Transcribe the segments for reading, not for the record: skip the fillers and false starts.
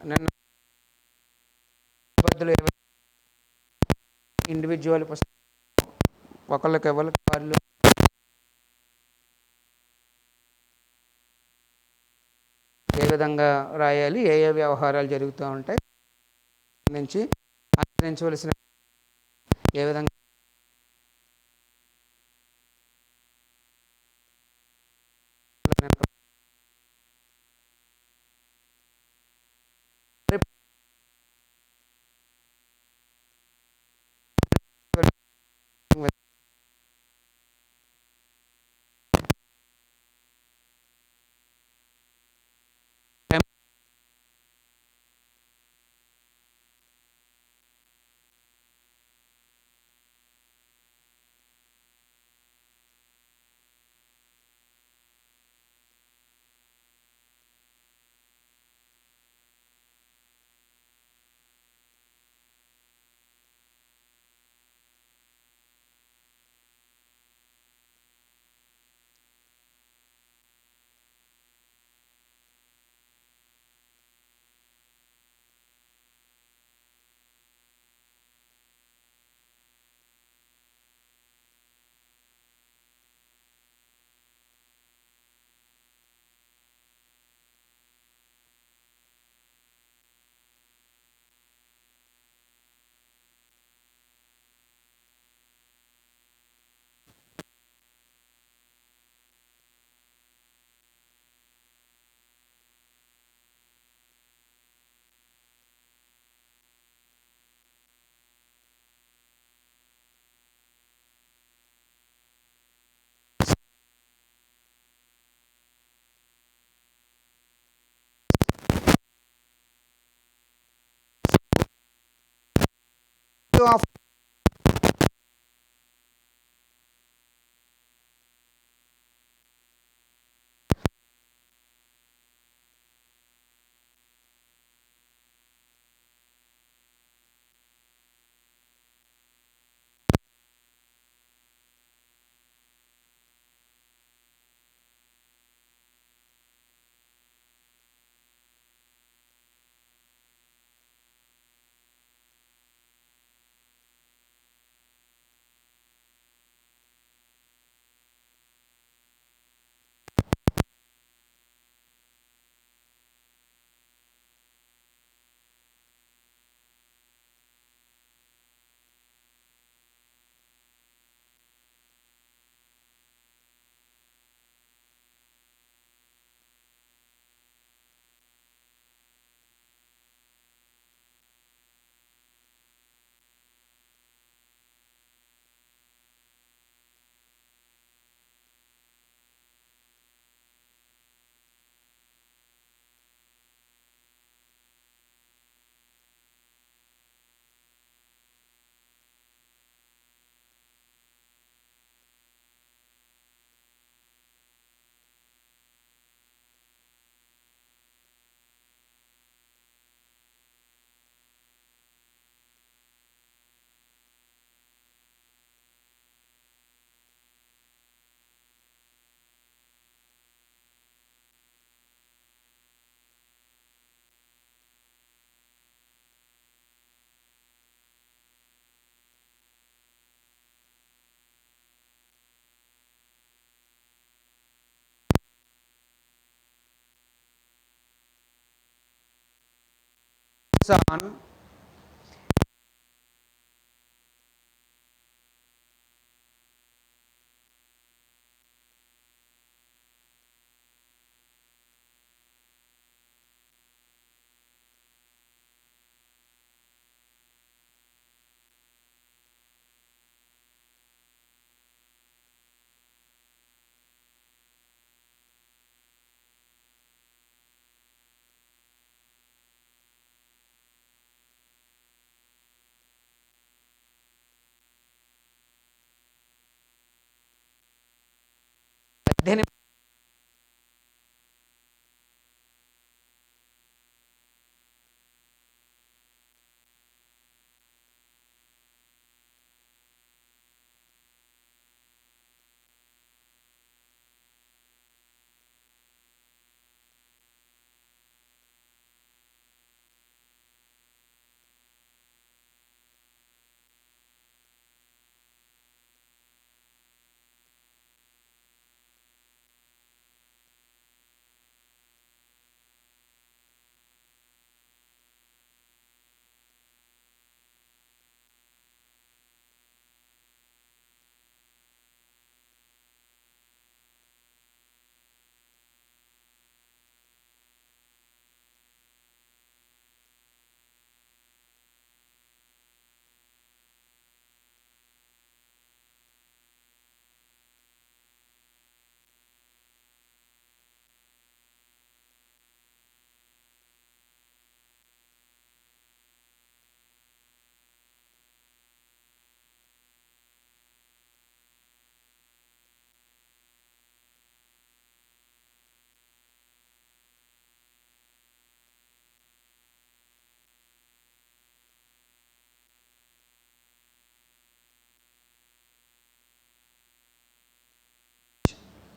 నిన్న బదులు ఇండివిజువల్ పుస్తకం ఒకళ్ళకి ఎవరికి వాళ్ళు ఏ విధంగా రాయాలి, ఏ ఏ వ్యవహారాలు జరుగుతూ ఉంటాయి నుంచి ఆచరించవలసిన ఏ విధంగా ఆఫ్ ఆన్ అధ్యయనం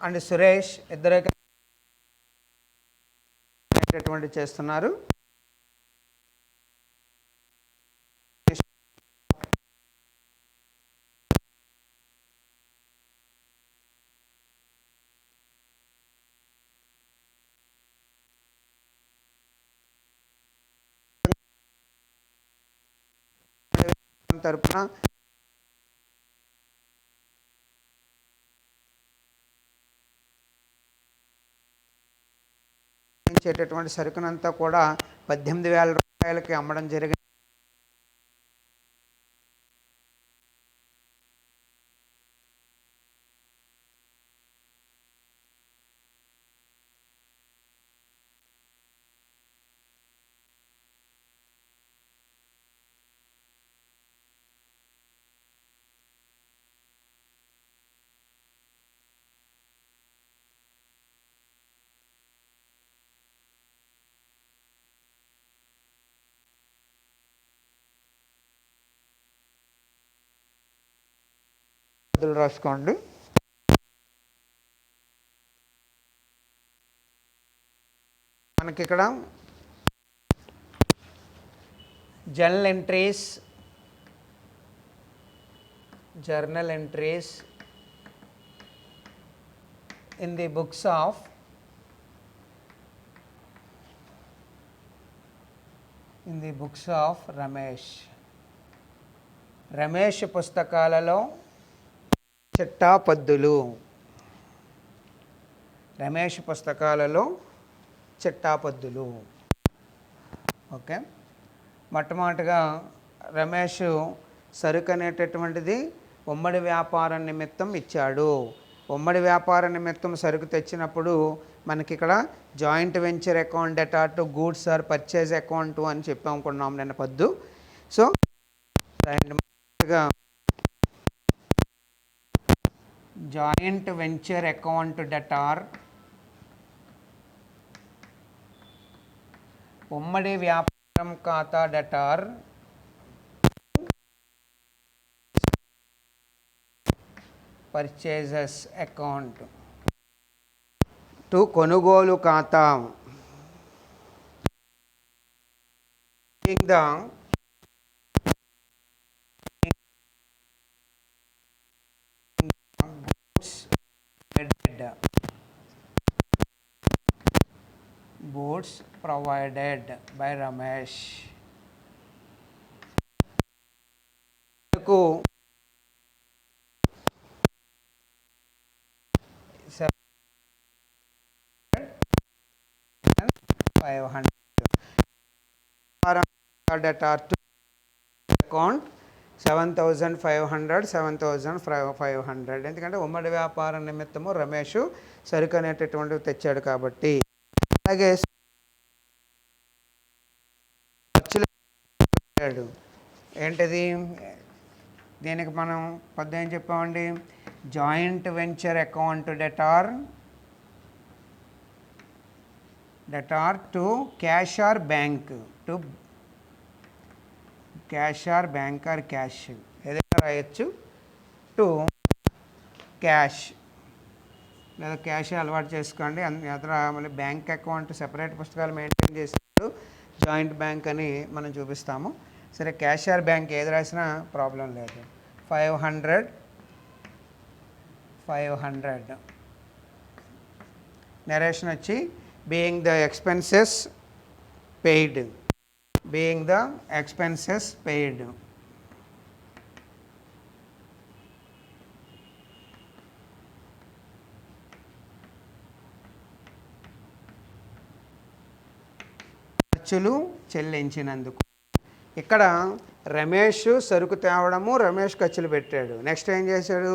అండ్ సురేష్ ఇద్దరు చేస్తున్నారు. తరపున ఇచ్చేటటువంటి సరుకునంతా కూడా 18,000 రూపాయలకి అమ్మడం జరిగింది. రాసుకోండి. మనకి ఇక్కడ journal entries in the books of Ramesh పుస్తకాలలో చిట్టాపద్దులు. రమేష్ పుస్తకాలలో చిట్టాపద్దులు. ఓకే, మొట్టమొదటిగా రమేష్ సరుకు అనేటటువంటిది ఉమ్మడి వ్యాపారం నిమిత్తం ఇచ్చాడు. ఉమ్మడి వ్యాపార నిమిత్తం సరుకు తెచ్చినప్పుడు మనకి ఇక్కడ joint venture account debtor to goods or purchase account అని చెప్పామనుకున్నాం నిన్న పద్దు. So joint venture account debtor ఉమ్మడి వ్యాపారం ఖాతా డెటార్ పర్చేజెస్ అకౌంట్ టు కొనుగోలు ఖాతా the goods provided by Ramesh. కు 7,500 debtor to account 7,500 ఎందుకంటే ఉమ్మడి వ్యాపారం నిమిత్తము రమేష్ సరుకు అనేటటువంటివి తెచ్చాడు కాబట్టి. అలాగే ఏంటిది, దీనికి మనం ఏం చెప్పామండి, joint venture account debtor to cash or bank, to cash or bank or cash ఏదైనా రాయొచ్చు, టు క్యాష్ లేదా క్యాష్ అలవాటు చేసుకోండి. అతను మళ్ళీ బ్యాంక్ అకౌంట్ సెపరేట్ పుస్తకాలు మెయింటైన్ చేసినప్పుడు జాయింట్ బ్యాంక్ అని మనం చూపిస్తాము. సరే, క్యాష్ ఆర్ బ్యాంక్ ఏది రాసినా ప్రాబ్లం లేదు. 500 నరేషన్ వచ్చి బీయింగ్ ద ఎక్స్పెన్సెస్ పెయిడ్, ఖర్చులు చెల్లించినందుకు. ఇక్కడ రమేష్ సరుకు తేవడము, రమేష్ ఖర్చులు పెట్టాడు. నెక్స్ట్ ఏం చేశాడు,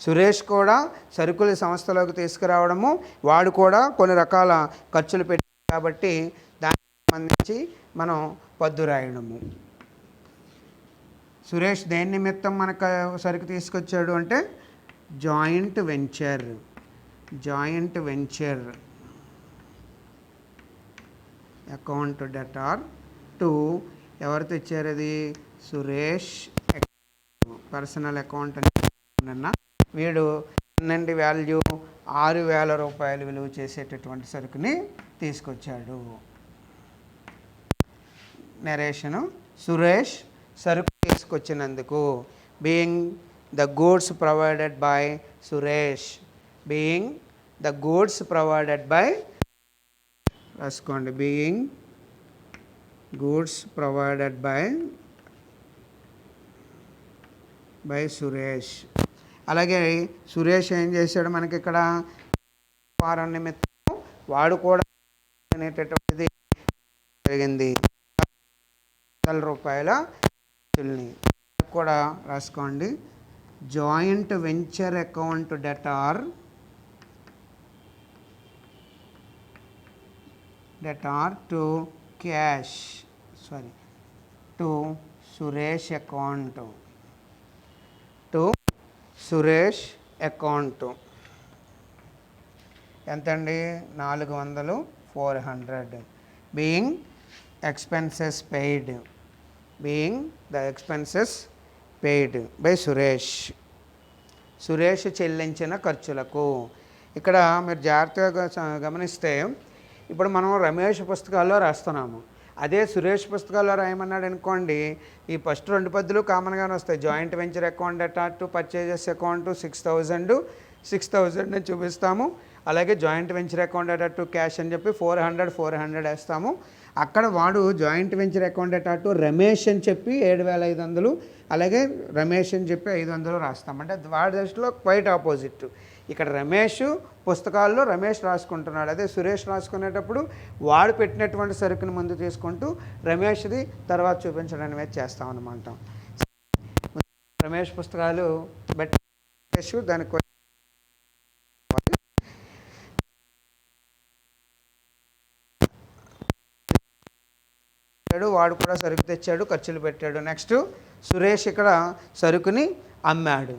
సురేష్ కూడా సరుకులు సంస్థలోకి తీసుకురావడము, వాడు కూడా కొన్ని రకాల ఖర్చులు పెట్టాడు. కాబట్టి దానికి సంబంధించి మనం పద్దు రాయడము. సురేష్ దేని నిమిత్తం మనకు సరుకు తీసుకొచ్చాడు అంటే joint venture account debtor to ఎవరితో ఇచ్చారు, అది సురేష్ పర్సనల్ అకౌంట్ అని. వీడు నండి వాల్యూ 6,000 రూపాయలు విలువ చేసేటటువంటి సరుకుని తీసుకొచ్చాడు. నరేషను సురేష్ సరుకు తీసుకొచ్చినందుకు being the goods provided by Suresh, being the goods provided by, రాసుకోండి, being goods provided by Suresh. అలాగే సురేష్ ఏం చేశాడు మనకి ఇక్కడ వ్యాపారం నిమిత్తం వాడు కూడా అనేటటువంటిది జరిగింది. రూపాయల కూడా రాసుకోండి. Joint venture account debtor to cash to Suresh account, to Suresh account ఎంతండి? 400, 400. Being expenses paid, being the expenses paid by Suresh, Suresh చెల్లించిన ఖర్చులకు. ఇక్కడ మీరు జాగ్రత్తగా గమనిస్తే ఇప్పుడు మనం రమేష్ పుస్తకాల్లో రాస్తున్నాము, అదే సురేష్ పుస్తకాల్లో రాయమన్నాడు అనుకోండి, ఈ ఫస్ట్ 2 పద్దులు కామన్గానే వస్తాయి. Joint venture account debtor to purchases account 6,000 అని చూపిస్తాము. అలాగే joint venture account debtor to cash అని చెప్పి 400 వేస్తాము. అక్కడ వాడు joint venture account debtor to Ramesh అని చెప్పి 7,500, అలాగే రమేష్ అని చెప్పి 500 రాస్తాం. అంటే వాడి దృష్టిలో క్వైట్ ఆపోజిట్. ఇక్కడ రమేష్ పుస్తకాల్లో రమేష్ రాసుకుంటున్నాడు, అదే సురేష్ రాసుకునేటప్పుడు వాడు పెట్టినటువంటి సరుకుని ముందు తీసుకుంటూ రమేష్ది తర్వాత చూపించడం అనేది చేస్తామన్నమాట. రమేష్ పుస్తకాలు బట్టి దానికి వాడు కూడా సరుకు తెచ్చాడు, ఖర్చులు పెట్టాడు. నెక్స్ట్ సురేష్ ఇక్కడ సరుకుని అమ్మాడు.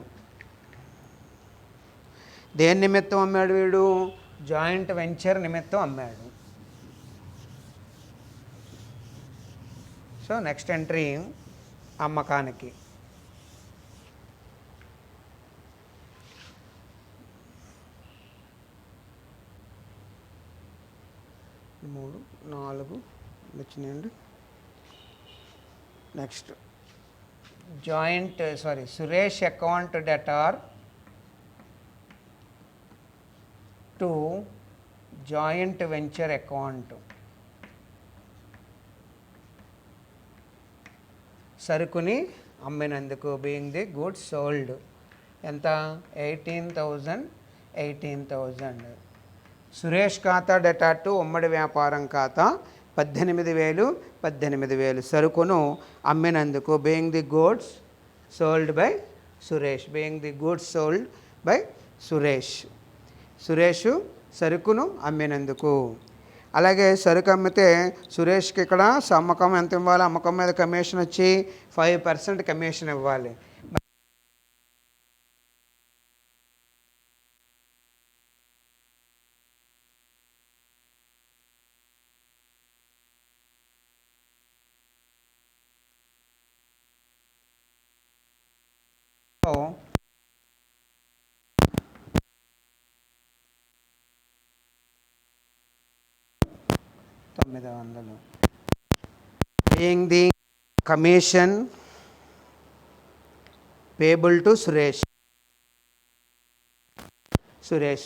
దేని నిమిత్తం అమ్మాడు? వీడు జాయింట్ వెంచర్ నిమిత్తం అమ్మాడు. సో నెక్స్ట్ ఎంట్రీ అమ్మకానికి. మూడు 4 వచ్చినాయండి. Next Suresh account debtor to joint venture account, సరుకుని అమ్మినందుకు బీయింగ్ ది గుడ్స్ సోల్డ్. ఎంత? 18,000. సురేష్ ఖాతా డెటార్ టు ఉమ్మడి వ్యాపారం ఖాతా 18,000 సరుకును అమ్మినందుకు being the goods sold by Suresh, being the goods sold by Suresh. Suresh సరుకును అమ్మినందుకు. అలాగే సరుకు అమ్మితే సురేష్కి ఇక్కడ అమ్మకం ఎంత ఇవ్వాలి? అమ్మకం మీద కమిషన్ వచ్చి 5% కమిషన్ ఇవ్వాలి. Paying the commission payable to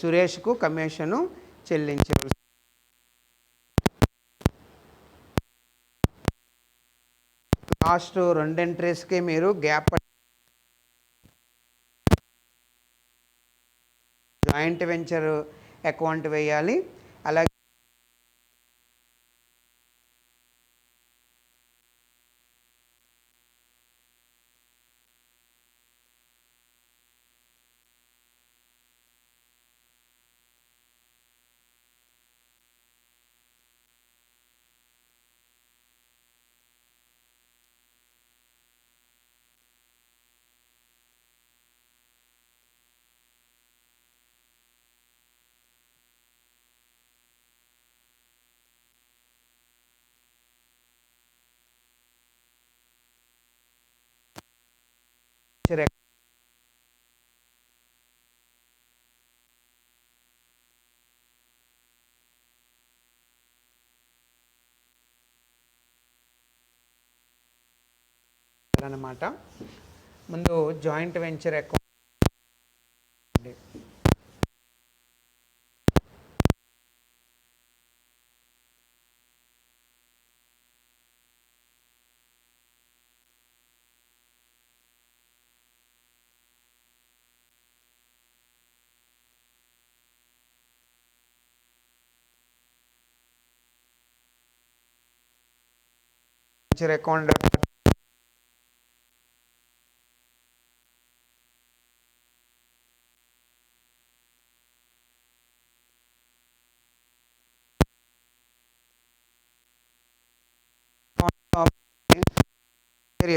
సురేష్కు కమిషను చెల్లించవలసి. లాస్ట్ 2 ఎంట్రీస్కి మీరు గ్యాప్ జాయింట్ వెంచర్ అకౌంట్ వేయాలి. అలాగే చేయాలన్నమాట. ముందు joint venture account account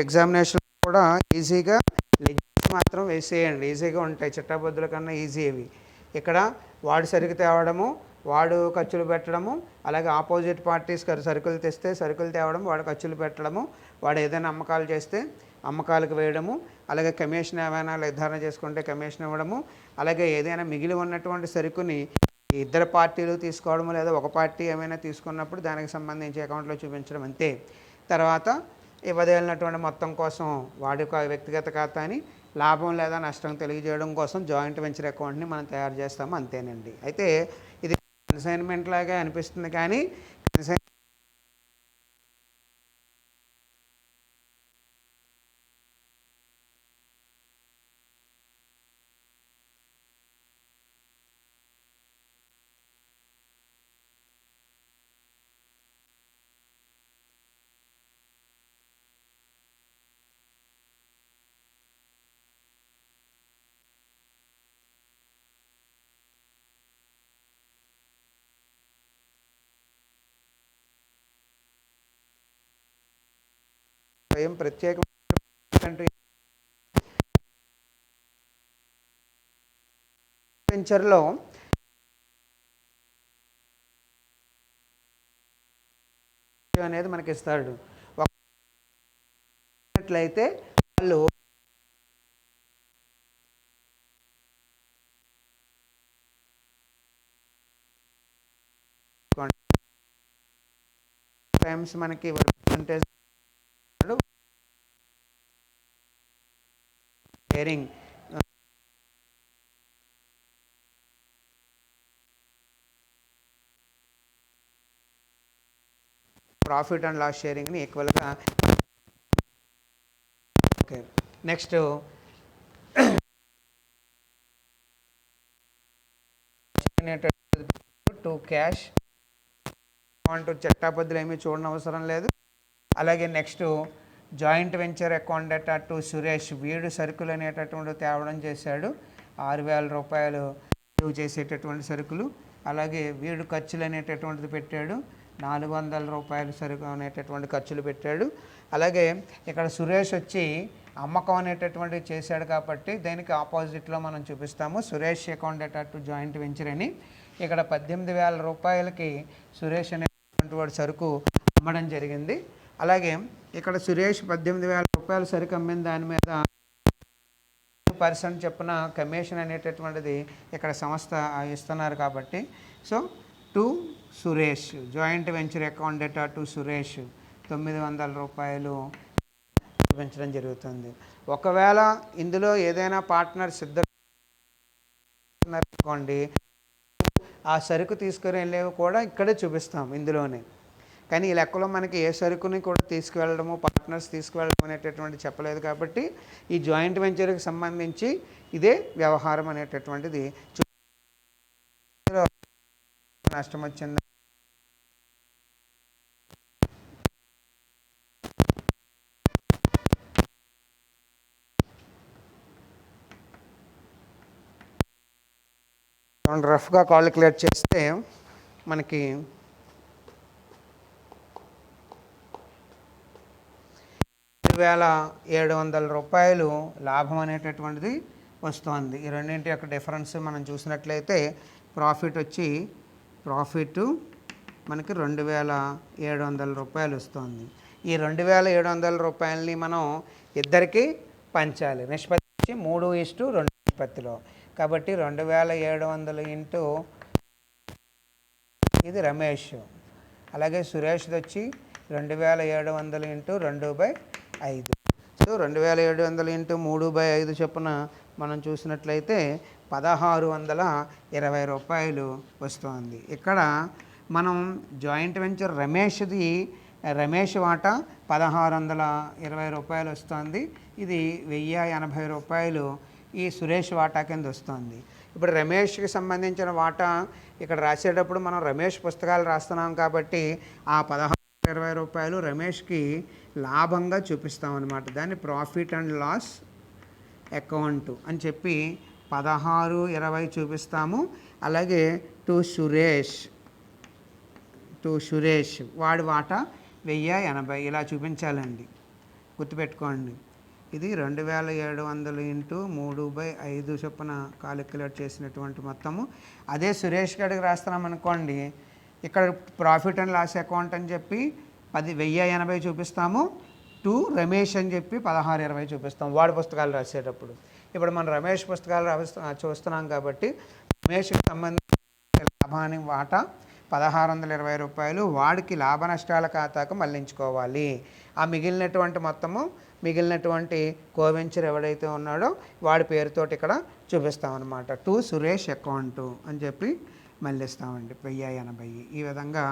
examination కూడా ఈజీగా లెగ్స్ మాత్రం వేసేయండి, ఈజీగా ఉంటాయి. చిట్టాబద్దుల కన్నా ఈజీ ఇవి. ఇక్కడ వాడు సరుకు తేవడము, వాడు ఖర్చులు పెట్టడము, అలాగే ఆపోజిట్ పార్టీస్ సరుకులు తెస్తే సరుకులు తేవడం, వాడు ఖర్చులు పెట్టడము, వాడు ఏదైనా అమ్మకాలు చేస్తే అమ్మకాలకు వేయడము, అలాగే కమిషన్ ఏమైనా నిర్ధారణ చేసుకుంటే కమిషన్ ఇవ్వడము, అలాగే ఏదైనా మిగిలి ఉన్నటువంటి సరుకుని ఇద్దరు పార్టీలు తీసుకోవడము లేదా ఒక పార్టీ ఏమైనా తీసుకున్నప్పుడు దానికి సంబంధించి అకౌంట్లో చూపించడం అంతే. తర్వాత ఇవ్వదేలినటువంటి మొత్తం కోసం వాడి యొక్క వ్యక్తిగత ఖాతాని లాభం లేదా నష్టం తెలియజేయడం కోసం జాయింట్ వెంచర్ అకౌంట్ని మనం తయారు చేస్తాము, అంతేనండి. అయితే ఇది కన్సైన్మెంట్ లాగా అనిపిస్తుంది, కానీ ఏం ప్రత్యేకమైన వెంచర్లో అనేది మనకి ఇస్తాడు. అట్లయితే వాళ్ళు టైమ్స్ మనకి percentage sharing profit and loss షేరింగ్ని ఈక్వల్గా. Okay, next to cash account చట్టాపద్దులు ఏమీ చూడని అవసరం లేదు. అలాగే next joint venture account debtor to Suresh, వీడు సరుకులు అనేటటువంటి తేవడం చేశాడు, 6,000 రూపాయలు చేసేటటువంటి సరుకులు. అలాగే వీడు ఖర్చులు అనేటటువంటిది పెట్టాడు, 400 రూపాయలు సరుకు అనేటటువంటి ఖర్చులు పెట్టాడు. అలాగే ఇక్కడ సురేష్ వచ్చి అమ్మకం అనేటటువంటిది చేశాడు కాబట్టి దీనికి ఆపోజిట్లో మనం చూపిస్తాము Suresh account debtor to joint venture అని. ఇక్కడ 18,000 రూపాయలకి సురేష్ అనేటువంటి వాడు సరుకు అమ్మడం జరిగింది. అలాగే ఇక్కడ సురేష్ 18,000 రూపాయలు సరుకు అమ్మిన దాని మీద 2% చొప్పున కమిషన్ అనేటటువంటిది ఇక్కడ సంస్థ ఇస్తున్నారు కాబట్టి, so to Suresh joint venture account debtor to Suresh 900 రూపాయలు చూపించడం జరుగుతుంది. ఒకవేళ ఇందులో ఏదైనా పార్ట్నర్స్ ఇద్దరు అనుకోండి, ఆ సరుకు తీసుకుని వెళ్ళేవి కూడా ఇక్కడే చూపిస్తాం ఇందులోనే. కానీ ఈ లెక్కలో మనకి ఏ సరుకుని కూడా తీసుకువెళ్ళడము, పార్ట్నర్స్ తీసుకువెళ్ళడం అనేటటువంటి చెప్పలేదు కాబట్టి ఈ జాయింట్ వెంచర్కి సంబంధించి ఇదే వ్యవహారం అనేటటువంటిది. నష్టం వచ్చింది రఫ్గా కాలిక్యులేట్ చేస్తే మనకి 2,700 రూపాయలు లాభం అనేటటువంటిది వస్తుంది. ఈ రెండింటి యొక్క డిఫరెన్స్ మనం చూసినట్లయితే ప్రాఫిట్ మనకి 2,700 రూపాయలు వస్తుంది. ఈ 2,700 రూపాయలని మనం ఇద్దరికి పంచాలి, నిష్పత్తి 3:2 నిష్పత్తిలో. కాబట్టి 2,700 ఇంటూ ఇది రమేష్, అలాగే సురేష్ది వచ్చి 2,700 ఇంటూ 2/5. సో 2700 ఇంటూ 3/5 చొప్పున మనం చూసినట్లయితే 1620 రూపాయలు వస్తుంది. ఇక్కడ మనం జాయింట్ వెంచర్ రమేష్ వాటా 1620 రూపాయలు వస్తుంది. ఇది 1080 రూపాయలు ఈ సురేష్ వాటా కింద వస్తుంది. ఇప్పుడు రమేష్కి సంబంధించిన వాటా ఇక్కడ రాసేటప్పుడు మనం రమేష్ పుస్తకాలు రాస్తున్నాం కాబట్టి ఆ 1620 రూపాయలు రమేష్కి లాభంగా చూపిస్తామన్నమాట. దాన్ని ప్రాఫిట్ అండ్ లాస్ అకౌంట్ అని చెప్పి 1620 చూపిస్తాము. అలాగే టు సురేష్ వాడి వాటా 1080 ఇలా చూపించాలండి, గుర్తుపెట్టుకోండి. ఇది 2700 ఇంటూ 3/5 చొప్పున కాలిక్యులేట్ చేసినటువంటి మొత్తము. అదే సురేష్ గడికి రాస్తున్నాం అనుకోండి, ఇక్కడ ప్రాఫిట్ అండ్ లాస్ అకౌంట్ అని చెప్పి 1080 చూపిస్తాము. టు రమేష్ అని చెప్పి 1620 చూపిస్తాం వాడి పుస్తకాలు రాసేటప్పుడు. ఇప్పుడు మనం రమేష్ పుస్తకాలు చూస్తున్నాం కాబట్టి రమేష్కి సంబంధించిన లాభాన్ని వాటా 1620 రూపాయలు వాడికి లాభ నష్టాల ఖాతాకు మళ్లించుకోవాలి. ఆ మిగిలినటువంటి కోవెంచర్ ఎవడైతే ఉన్నాడో వాడి పేరుతోటి ఇక్కడ చూపిస్తామన్నమాట. టు సురేష్ అకౌంట్ అని చెప్పి మళ్ళిస్తామండి 1080. ఈ విధంగా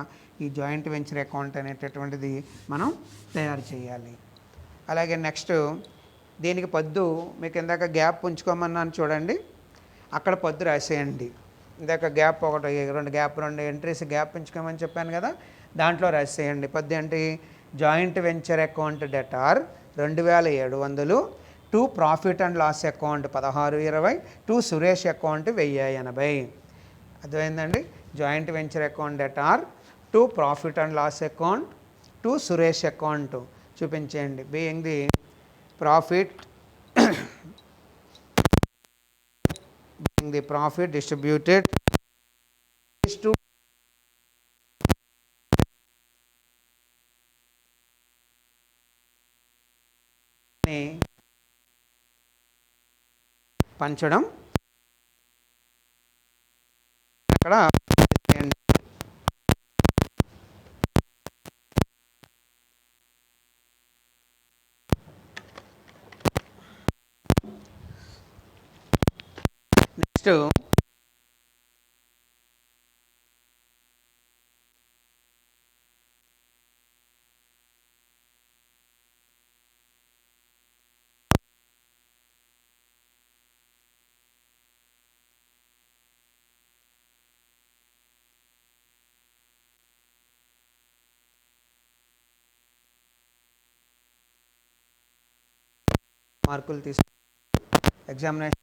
ఈ జాయింట్ వెంచర్ అకౌంట్ అనేటటువంటిది మనం తయారు చేయాలి. అలాగే నెక్స్ట్ దీనికి పద్దు మీకు ఇందాక గ్యాప్ ఉంచుకోమన్నాను చూడండి, అక్కడ పద్దు రాసేయండి. ఇందాక గ్యాప్ రెండు ఎంట్రీస్ గ్యాప్ ఉంచుకోమని చెప్పాను కదా, దాంట్లో రాసేయండి. పద్దు ఏంటి? Joint venture account debtor 2700, to profit and loss account 1620, to Suresh account 1080. అర్థమైందండి? Joint venture account debtor, to profit and loss account, to Suresh account చూపించేయండి. Being the profit distributed is to పంచడం. అక్కడ నెక్స్ట్ మార్కులు ఎగ్జామినేషన్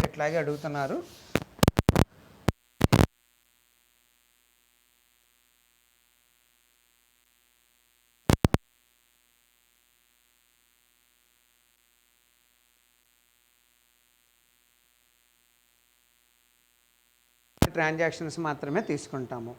ఇట్లాగే అడుగుతున్నారు. ట్రాన్సాక్షన్స్ మాత్రమే తీసుకుంటాము.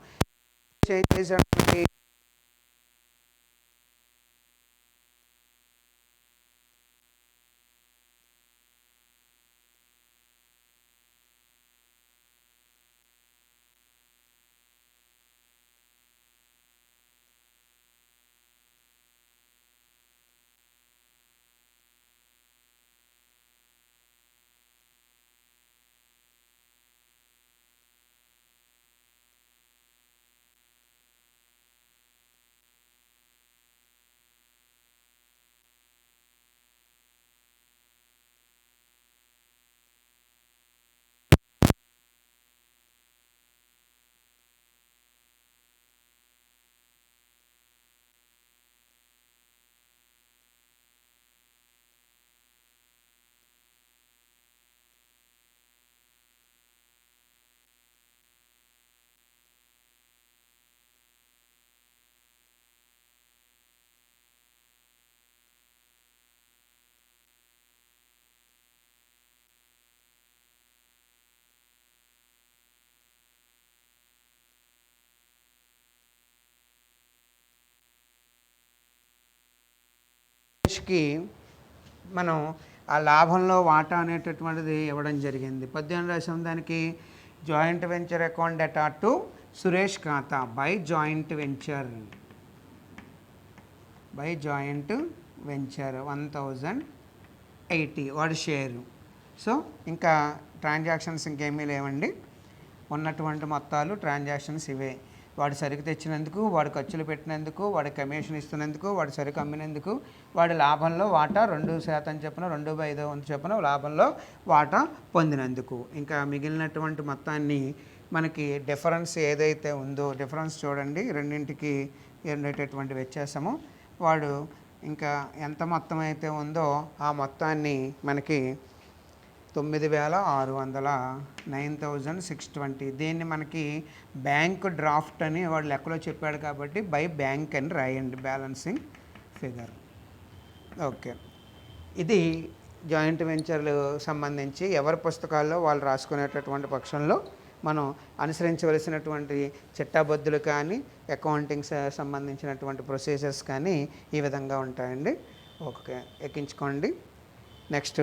కి మనం ఆ లాభంలో వాటా అనేటటువంటిది ఇవ్వడం జరిగింది. 18 రాసాం దానికి. Joint venture account డెటా to Suresh ఖాతా బై జాయింట్ వెంచర్ 1080 వాడి షేరు. సో ఇంకా ట్రాన్సాక్షన్స్ ఇంకేమీ లేవండి. ఉన్నటువంటి మొత్తాలు ట్రాన్సాక్షన్స్ ఇవే. వాడు సరుకు తెచ్చినందుకు, వాడు ఖర్చులు పెట్టినందుకు, వాడి కమిషన్ ఇస్తున్నందుకు, వాడు సరుకు అమ్మినందుకు, వాడి లాభంలో వాటా 2% చొప్పున 2/5 చొప్పున లాభంలో వాటా పొందినందుకు. ఇంకా మిగిలినటువంటి మొత్తాన్ని మనకి డిఫరెన్స్ ఏదైతే ఉందో, డిఫరెన్స్ చూడండి, రెండింటికి ఉండేటటువంటి వ్యత్యాసము. వాడు ఇంకా ఎంత మొత్తం అయితే ఉందో ఆ మొత్తాన్ని మనకి 9,600 9,620. దీన్ని మనకి బ్యాంక్ డ్రాఫ్ట్ అని వాడు లెక్కలో చెప్పాడు కాబట్టి బై బ్యాంక్ అని రాయండి, బ్యాలెన్సింగ్ ఫిగర్. ఓకే, ఇది జాయింట్ వెంచర్లు సంబంధించి ఎవరి పుస్తకాల్లో వాళ్ళు రాసుకునేటటువంటి పక్షంలో మనం అనుసరించవలసినటువంటి చిట్టాబద్దులు కానీ అకౌంటింగ్ సంబంధించినటువంటి ప్రొసీజర్స్ కానీ ఈ విధంగా ఉంటాయండి. ఓకే, ఎక్కించుకోండి. నెక్స్ట్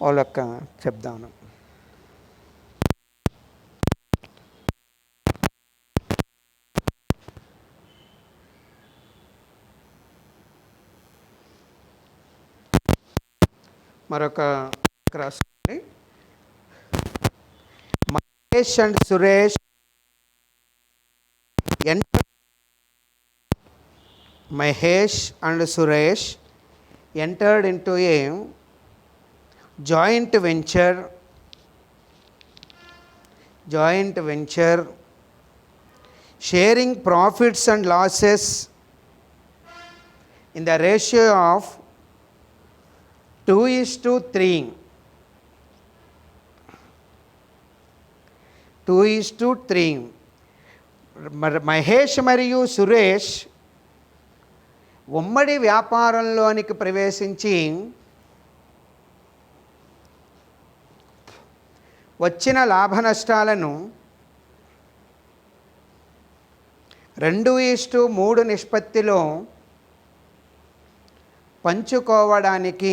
వాళ్ళొక్క చెప్దాను. మరొక రాసుకోండి. Mahesh and Suresh entered into a joint venture sharing profits and losses in the ratio of 2:3. 2:3. Mahesh మరియు సురేష్ ఉమ్మడి వ్యాపారంలోనికి ప్రవేశించి వచ్చిన లాభ నష్టాలను 2:3 నిష్పత్తిలో పంచుకోవడానికి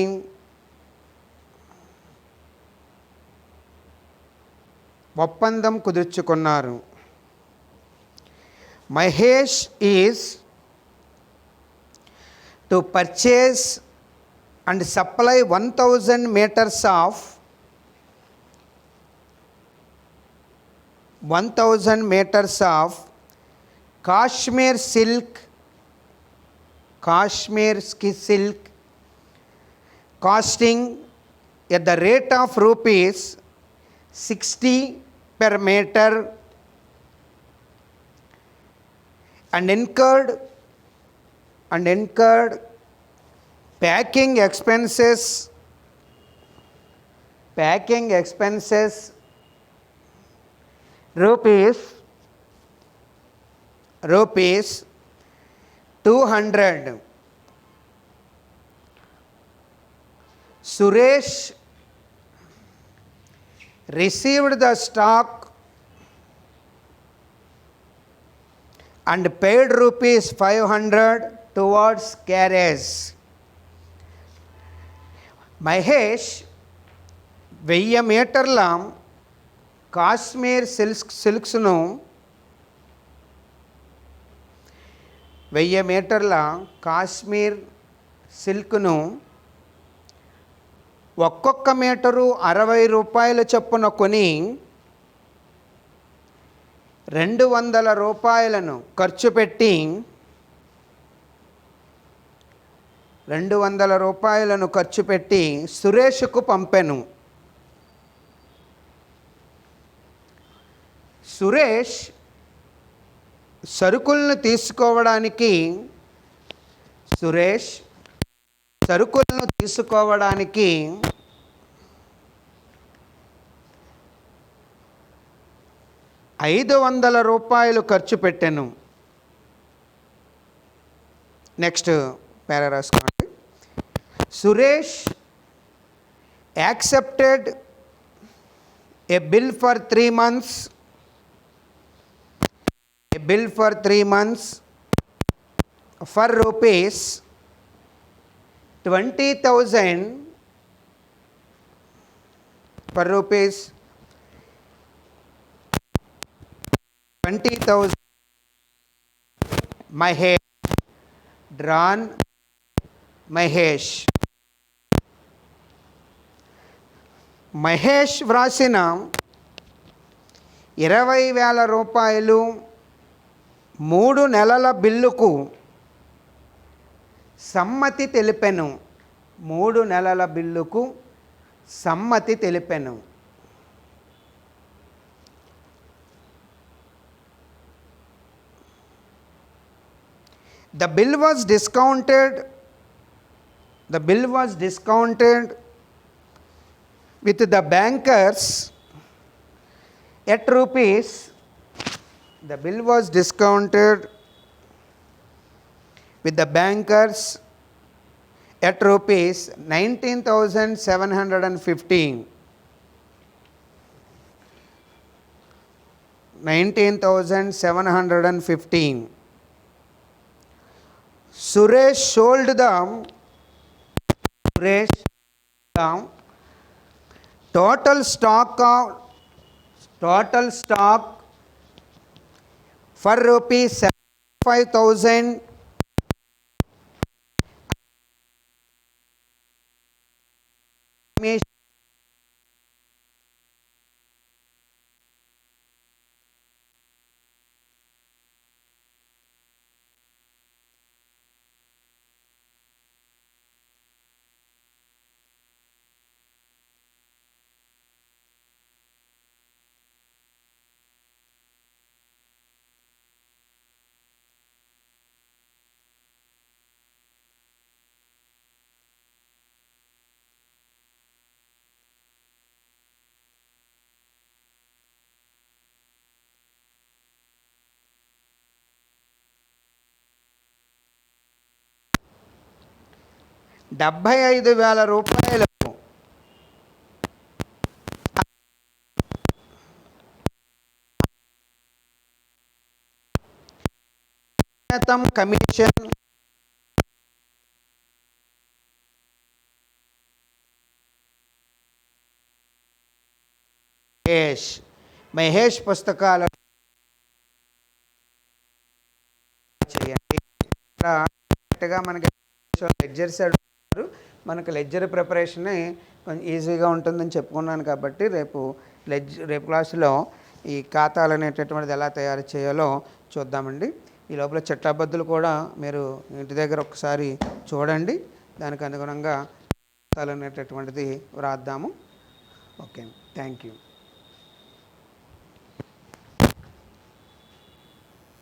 ఒప్పందం కుదుర్చుకున్నారు. Mahesh is to purchase and supply 1,000 meters of 1,000 meters of cashmere silk costing at the rate of rupees 60 per meter and incurred packing expenses rupees 200. Suresh received the stock and paid rupees 500 towards carriage. Mahesh 1000 మీటర్ల కాశ్మీర్ సిల్క్స్ను 1000 మీటర్ల కాశ్మీర్ సిల్క్ను ఒక్కొక్క metre 60 రూపాయల చొప్పున కొని 200 రూపాయలను ఖర్చు పెట్టి 200 రూపాయలను ఖర్చు పెట్టి సురేష్కు పంపెను. సురేష్ సరుకులను తీసుకోవడానికి 500 రూపాయలు ఖర్చు పెట్టెను. నెక్స్ట్ పేరా రాసుకోండి. Suresh accepted A bill for 3 months for rupees 20,000 Mahesh drawn Mahesh. Mahesh వ్రాసిన 20,000 రూపాయలు 3 నెలల బిల్లుకు సమ్మతి తెలిపెను. 3 నెలల బిల్లుకు సమ్మతి తెలిపెను. The bill was discounted with the bankers at rupees. The bill was discounted with the bankers at rupees 19,715. 19,715. Suresh sold the total stock for rupees 75,000. ₹75,000 commission Mahesh పుస్తకాలు చేయండి. మనకి లెడ్జర్స్ అడుగుతారు. మనకు లెడ్జర్ ప్రిపరేషనే కొంచెం ఈజీగా ఉంటుందని చెప్పుకున్నాను కాబట్టి రేపు క్లాసులో ఈ ఖాతాలు అనేటటువంటిది ఎలా తయారు చేయాలో చూద్దామండి. ఈ లోపల చట్టాబద్దులు కూడా మీరు ఇంటి దగ్గర ఒకసారి చూడండి. దానికి అనుగుణంగా ఖాతాలు అనేటటువంటిది వ్రాద్దాము. Okay, thank you.